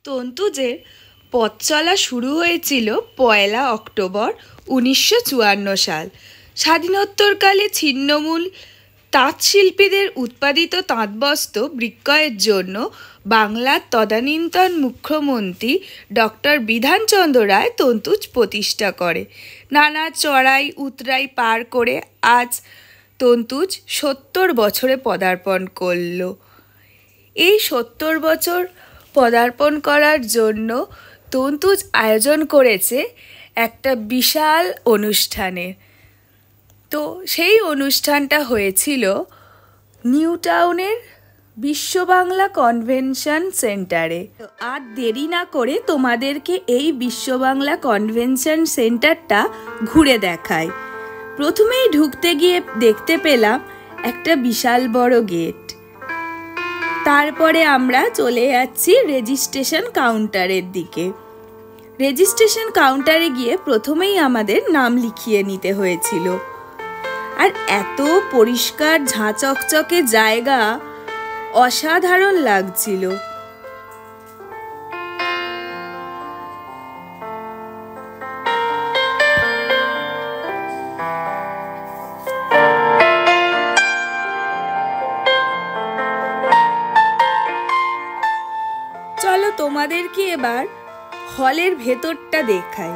তন্তুজের পথ চলা শুরু হয়েছিল ১লা অক্টোবর ১৯৫৪ সাল। স্বাধীনোত্তরকালে ছিন্নমূল তাঁতশিল্পীদের উৎপাদিত তাঁতবস্ত্র বিক্রয়ের জন্য বাংলার তদানীন্তন মুখ্যমন্ত্রী ডক্টর বিধানচন্দ্র রায় তন্তুজ প্রতিষ্ঠা করে। নানা চড়াই উতরাই পার করে আজ তন্তুজ ৭০ বছরে পদার্পণ করল। এই ৭০ বছর পদার্পণ করার জন্য তন্তুজ আয়োজন করেছে একটা বিশাল অনুষ্ঠানের। তো সেই অনুষ্ঠানটা হয়েছিল নিউ টাউনের বিশ্ব বাংলা কনভেনশন সেন্টারে। আর দেরি না করে তোমাদেরকে এই বিশ্ব বাংলা কনভেনশন সেন্টারটা ঘুরে দেখাই। প্রথমেই ঢুকতে গিয়ে দেখতে পেলাম একটা বিশাল বড় গেট। তারপরে আমরা চলে যাচ্ছি রেজিস্ট্রেশন কাউন্টারের দিকে। রেজিস্ট্রেশন কাউন্টারে গিয়ে প্রথমেই আমাদের নাম লিখিয়ে নিতে হয়েছিল। আর এত পরিষ্কার ঝাঁচকচকে জায়গা, অসাধারণ লাগছিল। চলো তোমাদেরকে এবার হলের ভেতরটা দেখাই।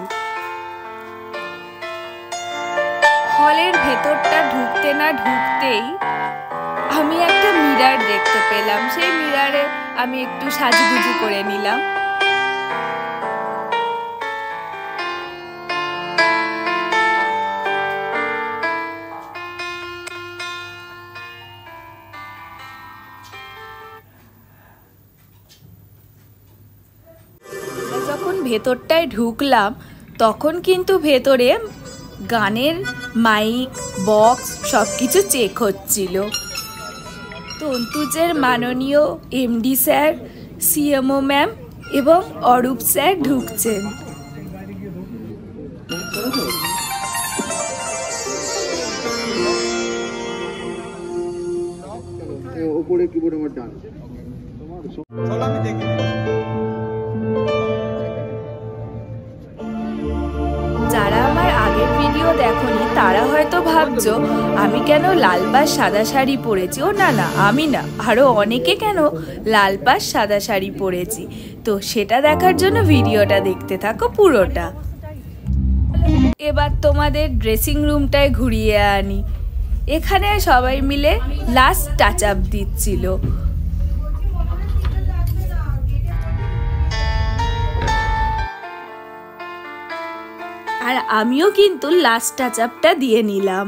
হলের ভেতরটা ঢুকতে না ঢুকতেই আমি একটা মিরর দেখতে পেলাম। সেই মিররে আমি একটু সাজুগুজু করে নিলাম। যখন ভেতরটায় ঢুকলাম তখন কিন্তু ভেতরে গানের মাইক বক্স সব কিছু চেক হচ্ছিল। তন্তুজের মাননীয় এমডি স্যার, সিএমও ম্যাম এবং অরূপ স্যার ঢুকছেন। যারা আমার আগের ভিডিও দেখোনি তারা হয়তো ভাবছো আমি কেন লাল পাড় সাদা শাড়ি পরেছি। ও না, আমি না, আরো অনেকে কেন লাল পাড় সাদা শাড়ি পরেছি। তো সেটা দেখার জন্য ভিডিওটা দেখতে থাকো পুরোটা। এবার তোমাদের ড্রেসিং রুমটায় ঘুরিয়ে আনি। এখানে সবাই মিলে লাস্ট টাচ আপ দিচ্ছিল। আর আমিও কিন্তু লাস্ট টাচ আপটা দিয়ে নিলাম।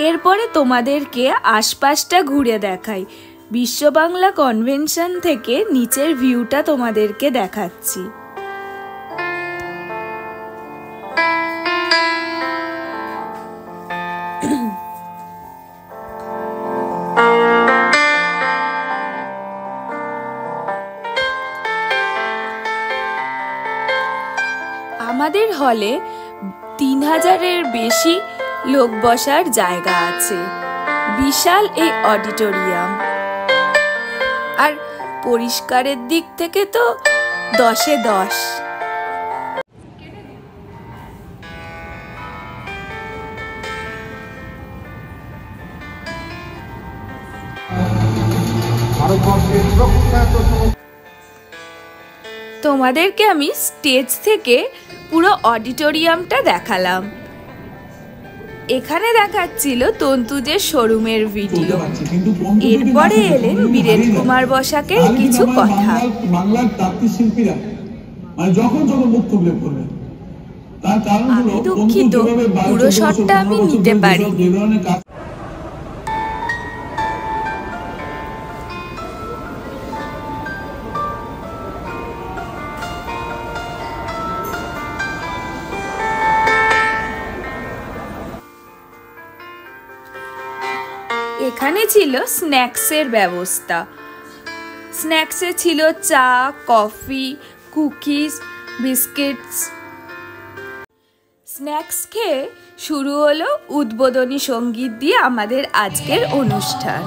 এরপরে তোমাদেরকে আশপাশটা ঘুরে দেখাই। বিশ্ব বাংলা কনভেনশন থেকে নিচের ভিউটা তোমাদেরকে দেখাচ্ছি। আমাদের হলে ৩০০০-এর বেশি লোক বসার জায়গা আছে। বিশাল এই অডিটোরিয়াম। আর পরিষ্কারের দিক থেকে তো 10-এ 10। তোমাদেরকে আমি স্টেজ থেকে পুরো অডিটোরিয়ামটা দেখালাম। এখানে দেখাচ্ছিল তন্তুজের শোরুমের ভিডিও। এরপরে এলেন বীরেন কুমার বসাকের কিছু কথা। আমি দুঃখিত, পুরো শটটা আমি নিতে পারিনি। এখানে ছিল স্ন্যাক্সের ব্যবস্থা। স্ন্যাক্সে ছিল চা, কফি, কুকিজ, বিস্কিটস। স্ন্যাক্স খেয়ে শুরু হলো উদ্বোধনী সঙ্গীত দিয়ে আমাদের আজকের অনুষ্ঠান।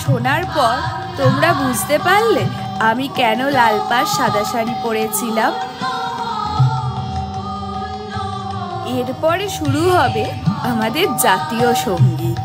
শোনার পর তোমরা বুঝতে পারলে আমি কেন লাল পাড় সাদা শাড়ি পরেছিলাম। এরপরে শুরু হবে আমাদের জাতীয় সঙ্গীত।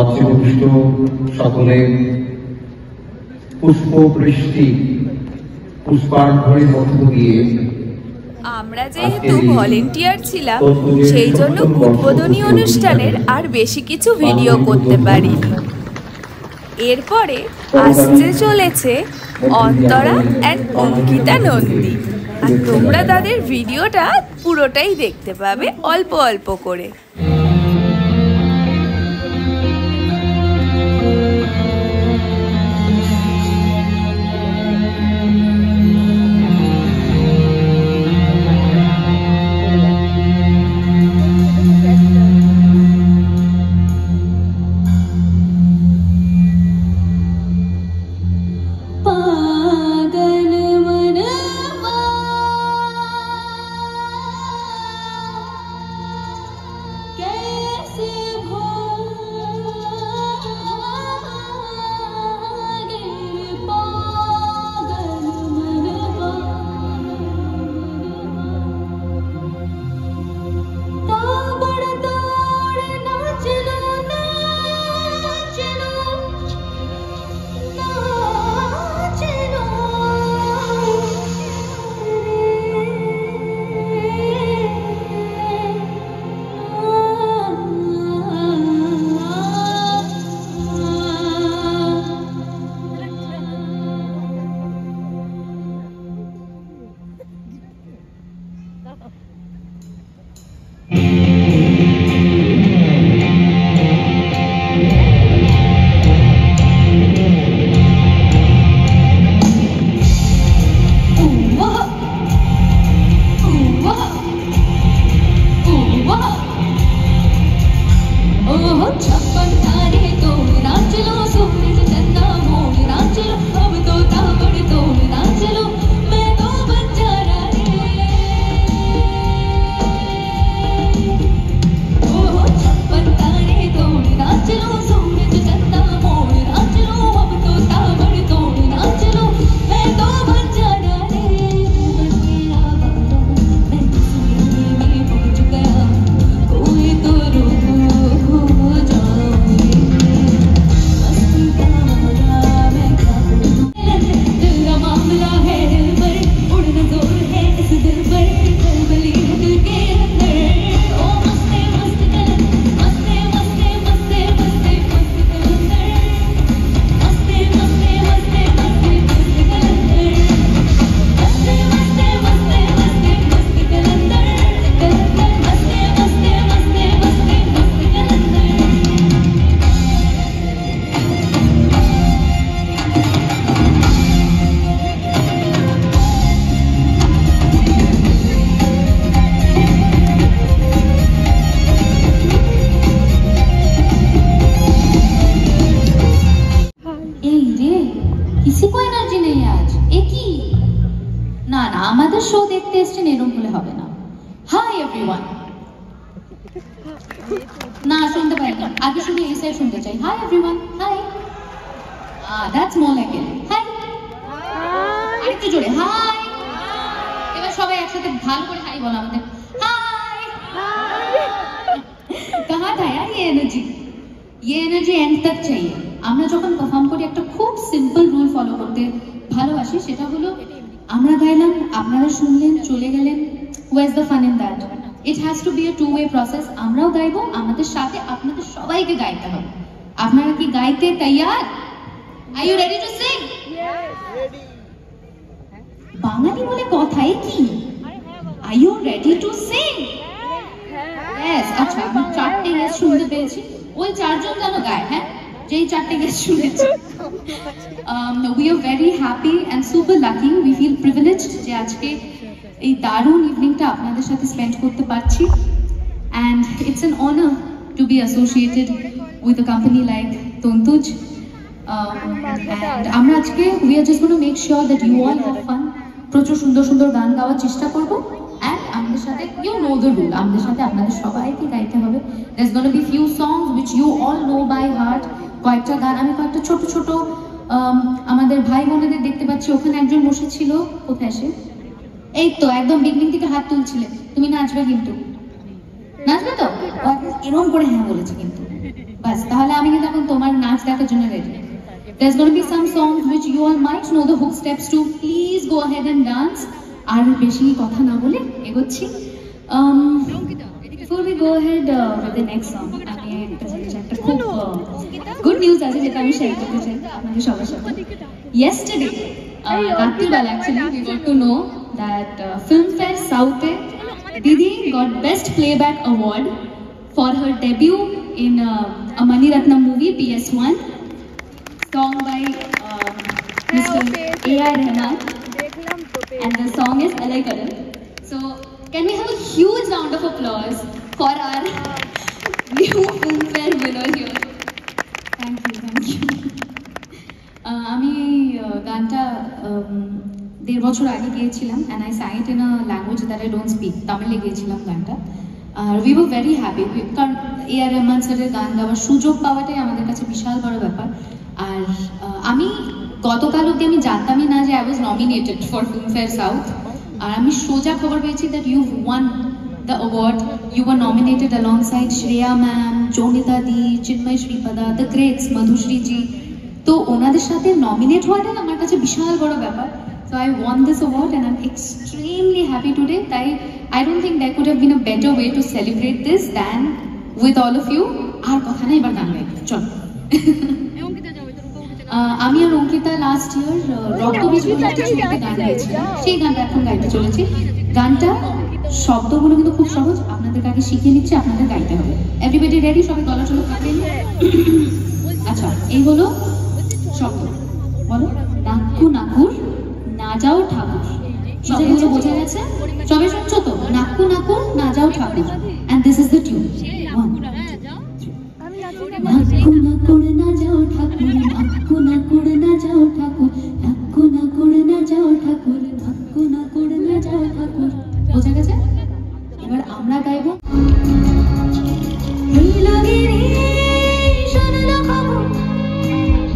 অতিপুষ্ট সকলে পুষ্প বৃষ্টি পুষ্পাঞ্জলির মধ্য দিয়ে আমরা যেহেতু ভলেন্টিয়ার ছিলাম সেই জন্য উদ্বোধনী অনুষ্ঠানের আর বেশি কিছু ভিডিও করতে পারিনি। এরপরে আসতে চলেছে অন্তরা অ্যান্ড অঙ্কিতা নন্দী, আর তোমরা তাদের ভিডিওটা পুরোটাই দেখতে পাবে অল্প অল্প করে। किसी को एनार्जी नहीं है आज एक ही ना ना আমাদের শো দেখতে এসেছেন এরকম হলে হবে না। হাই এভরিওয়ান না শুনতে পাই না আগে শুধু এই সাইড শুনতে চাই। Hi everyone hi that's more like it hi আরেকটু জোরে হাই এবার সবাই একসাথে ভালো করে হাই বলো আমাদের হাই कहाँ था यार ये एनर्जी एंड तक चाहिए। আমরা যখন পারফর্ম করি একটা খুব সিম্পল রুল ফলো করতে ভালোবাসি, সেটা হলো আমরা গাইলাম আপনারা শুনলেন চলে গেলেন, what's the fun in that? It has to be a two way process. আমরাও গাইবো, আমাদের সাথে আপনাদের সবাইকে গাইতে হবে। আপনারা কি গাইতে তৈয়ার? Are you ready to sing? বাঙালি বলে কথাই কি? Are you ready to sing? Yes. আচ্ছা, আমি চারটে গেস শুনতে পেয়েছি। ওই চারজন যেন গায়, হ্যাঁ? যেই চারটে গেস শুনেছি। We are very happy and super lucky. We feel privileged যে আজকে এই দারুণ ইভিনিংটা আপনাদের সাথে স্পেন্ড করতে পারছি। And it's an honor to be associated with a company like Tontuj. And আমরা আজকে we are just going to make sure that you all have fun. প্রচুর সুন্দর সুন্দর গান গাওয়ার চেষ্টা করব। And আমাদের সাথে you know the rule. আমাদের সাথে আপনাদের সবাইকে গাইতে হবে। There's going to be few songs which you all know by heart. কয়েকটা গান আমি কয়েকটা ছোট ছোট আমাদের ভাই বোনেদের দেখতে পাচ্ছি ওখানে একজন বসেছিল কোথায় সে এই তো একদম বিগনিং থেকে হাত তুলছিলে তুমি নাচবে কিন্তু নাচবে তো এরকম করে হ্যাঁ বলেছে কিন্তু বাস তাহলে আমি কিন্তু এখন তোমার নাচ দেখার জন্য ready There's going to be some songs which you all might know the hook steps to. Please go ahead and dance. আর বেশি কথা না বলে এগোচ্ছি Before we go ahead with the next song, আমি একটা খুব good news আছে যেটা আমি শেয়ার করতে চাই আপনাদের সবার সাথে Yesterday, রাত্রিবেলা actually we got to know that Filmfare South Didi got Best Playback Award for her debut in a Mani Ratnam movie PS1 song by Mr. A.R. Rahman and the song is Alai Karan. So can we have a huge round of applause for our new Filmfare winner here? Thank you. আমি গানটা 1.5 বছর আগে গিয়েছিলাম and I sang it in a language that I don't speak. তামিলে গিয়েছিলাম গানটা আর we were very happy কারণ A.R. Rahman স্যারের গান গাওয়ার সুযোগ পাওয়াটাই আমাদের কাছে বিশাল বড় ব্যাপার আর আমি গতকাল অবধি আমি জানতামই না যে I was nominated for Filmfare South আর আমি সোজা খবর পেয়েছি that you've won the award. You were nominated alongside Shreya ma'am, Jonita di, Chinmay Shripada, the greats, Madhushri ji. তো ওনাদের সাথে নমিনেট হওয়াটাই আমার কাছে বিশাল বড় ব্যাপার So I won this award and I'm extremely happy today. I don't think there could have been a better way to celebrate this than with all of you. আর কথা না এবার গান গাইতে চলো আমি আর অঙ্কিতা লাস্ট ইয়ার রক্তবীজ বলে একটা ছবিতে গান গাইছিলাম সেই গানটা এখন গাইতে চলেছি গানটা শব্দগুলো কিন্তু খুব সহজ আপনাদেরকে আগে শিখিয়ে নিচ্ছি আপনাদের গাইতে হবে এভরিবডি রেডি সবাই গলা চলো কাঁপিয়ে আচ্ছা এই হলো শব্দ বলো নাক্কু নাকুর না যাও ঠাকুর শব্দগুলো বোঝা গেছে সবাই শুনছো তো নাক্কু নাকুর না যাও ঠাকুর and this is the tune নাক্কু নাকুর না যাও ঠাকুর নাক্কু নাকুর না যাও ঠাকুর নাক্কু নাকুর না যাও ঠাকুর নাক্কু নাকুর না যাও ঠাকুর বোঝা গেছে এবার আমরা গাইবো এই লাগে রে শোনলো খবর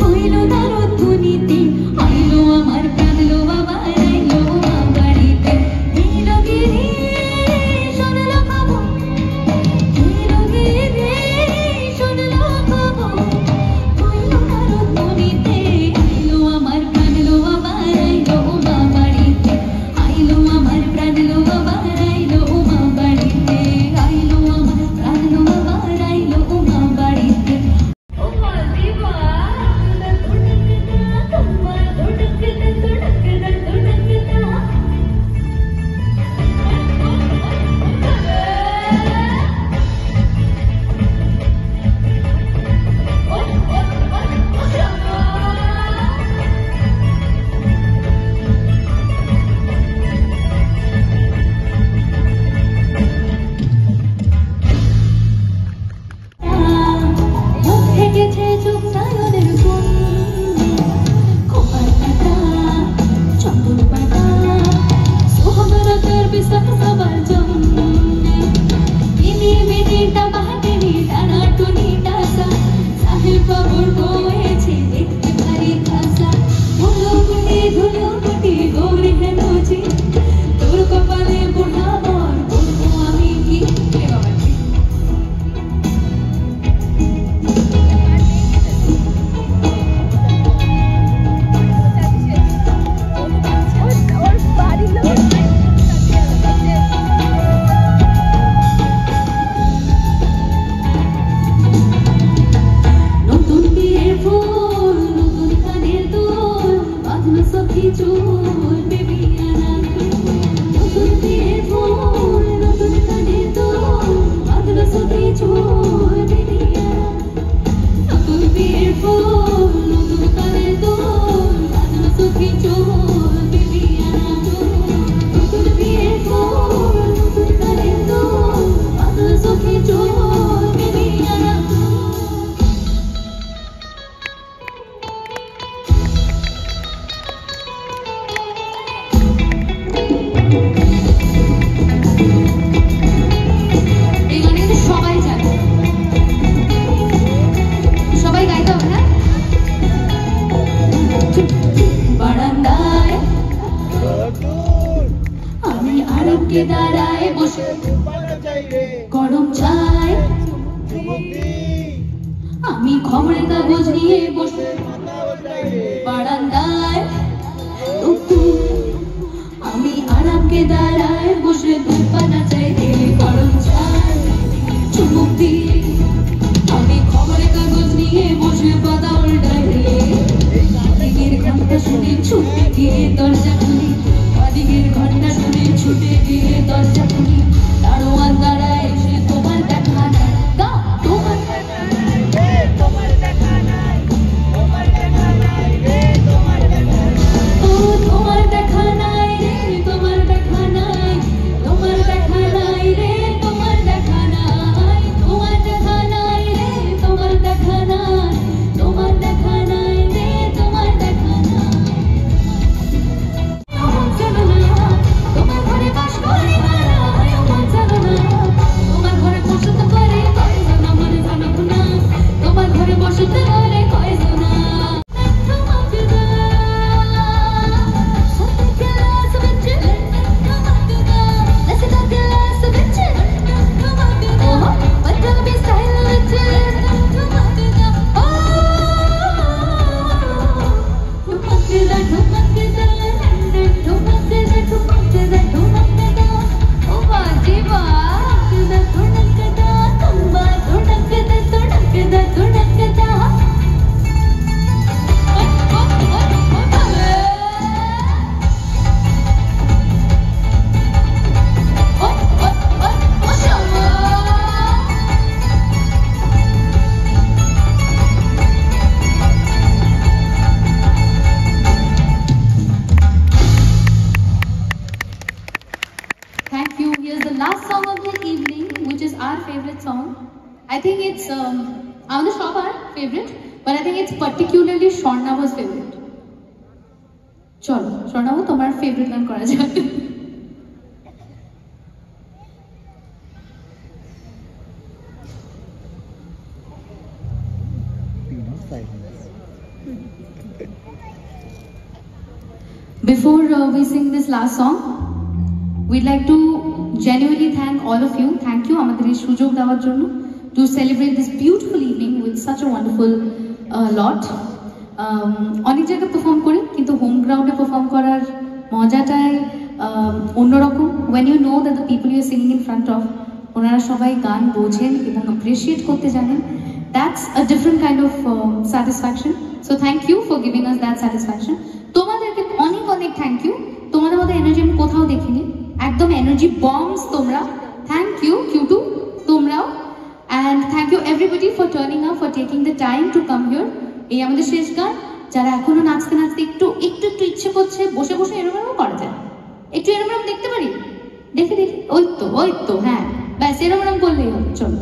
হইলো দারুণ ধুনিতে আইলো আমার প্রাণলো বাবা আইলো আমার বাড়িতে এই লাগে রে শোনলো খবর এই লাগে রে শোনলো খবর হইলো দারুণ ধুনিতে আইলো আমার প্রাণলো বাবা আইলো আমার বাড়িতে আইলো আমার প্রাণলো বাবা আইলো আমার বাড়িতে এই গানে কিন্তু সবাই জানে, সবাই গাইতে হবে না। বারান্দায় আমি আরামকে দাঁড়ায় বসে গরম চাই, আমি খবরের কাগজ নিয়ে বসে বারান্দায়, আমি আরামকে দাঁড়ায় বসে দুপানা চাই দিলে গরম চাই চুমুক দিয়ে, আমি খবরের কাগজ নিয়ে বসে পাতা উল্টাই দিয়ে, দিকের ঘন্টা শুনে ছুটে গিয়ে দরজা খুলি, দিকের ঘন্টা শুনে ছুটে গিয়ে দরজা খুলি, দারোয়ান দাঁড়ায় এসে তোমার দেখা নাই, তোমার দেখা নাই রে, তোমার দেখা নাই, তোমার দেখা নাই রে, তোমার দেখা নাই, ও তোমার দেখা নাই রে, তোমার দেখা নাই, তোমার দেখা নাই রে, তোমার দেখা নাই, তোমার দেখা নাই রে, তোমার দেখা নাই, তোমার দেখা নাই রে, তোমার দেখা নাই। তোমার ঘরে বাস করে মারায় মন জানো না, তোমার ঘরে বসতে পারে কয়জন আমার জানাব না, তোমার ঘরে বসতে পারে কয়জন না। Thank you. Here's the last song of the evening, which is our favorite song. I think it's আমাদের সবার favorite, but I think it's particularly Swarna's favorite. চলো স্বর্ণাভ, তোমার favorite গান করা যাক। Before we sing this last song, we'd like to genuinely thank all of you. Thank you আমাদের এই সুযোগ দেওয়ার জন্য to celebrate this beautiful evening with such a wonderful lot. অনেক জায়গায় পারফর্ম করি, কিন্তু হোম গ্রাউন্ডে পারফর্ম করার মজাটাই অন্যরকম। when you know that the people you are singing in front of, ওনারা সবাই গান বোঝেন এবং appreciate করতে জানেন, that's a different kind of satisfaction. So thank you for giving us that satisfaction. তোমাদেরকে অনেক অনেক থ্যাংক ইউ। তোমাদের মধ্যে এনার্জি আমি কোথাও দেখিনি, একদম এনার্জি বম্বস তোমরা। থ্যাংক ইউ কিউটু, তোমরাও। And thank you everybody for turning up, for taking the time to come here. এই আমাদের শেষ গান। যারা এখনো নাচতে নাচতে একটু ইচ্ছে করছে, বসে বসে এরকম করা যায়, একটু এরকম দেখতে পারি, দেখে দেখি, ওই তো হ্যাঁ, ব্যাস এরকম করলেই হবে। চলো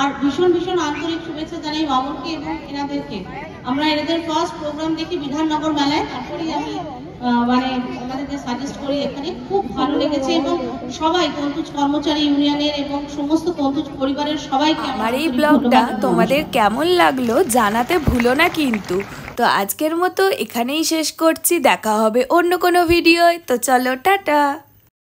আর ভীষণ ভীষণ আন্তরিক শুভেচ্ছা জানাই মামনকে এবং এনাদেরকে। আমরা এনাদের ফার্স্ট প্রোগ্রাম দেখি বিধাননগর মেলায়, তারপরে আমি মানে আমাদেরকে সাজেস্ট করি এখানে। খুব ভালো লেগেছে এবং সবাই তন্তুজ কর্মচারী ইউনিয়নের এবং সমস্ত তন্তুজ পরিবারের সবাইকে। আমার এই ব্লগটা তোমাদের কেমন লাগলো জানাতে ভুলো না কিন্তু। তো আজকের মতো এখানেই শেষ করছি, দেখা হবে অন্য কোনো ভিডিওয়। তো চলো টাটা।